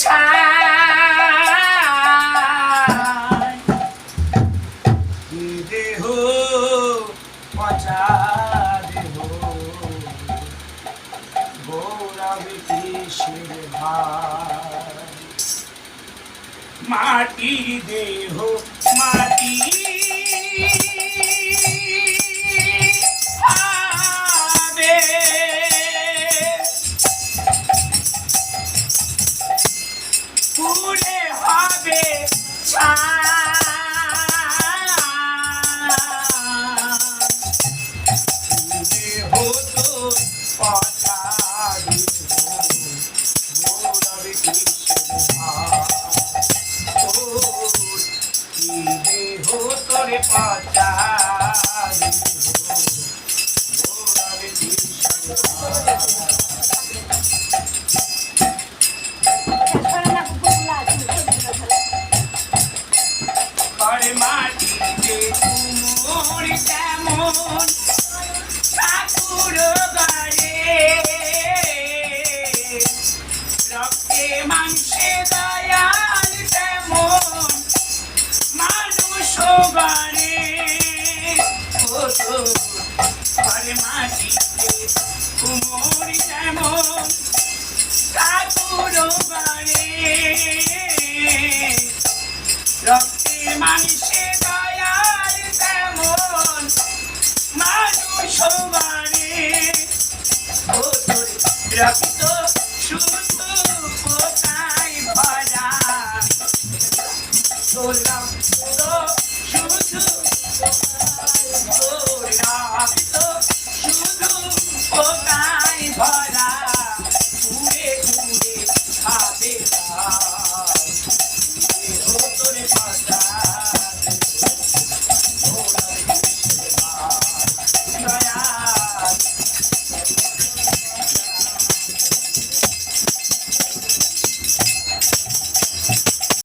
ছাই দেহ পচা দেহ গৌরবে কিসের ভাই মাটি দেহ মাটি হবে পুরে হবে দেহ তো পচা গৌরবে কিসের দেহ তোরে পচা গৌরবে ঘরে মাটিতে তুমুর তেমন ঠাকুর বাড়ে রক্তে মাংসে দয়াল তেমন মানুষ বাড়ে ঘরে মাটিতে তুমুর তেমন ঠাকুর বাড়ে রক্তে মানুষে দয়াল তেমন মানুষ বাড়ে রক্ত শুধু কোথায় ভরা রক্ত শুধু রক্ত শুধু কোথায় ভরা ঘুরে ঘুরে খাবে তোরে পাতা দয়া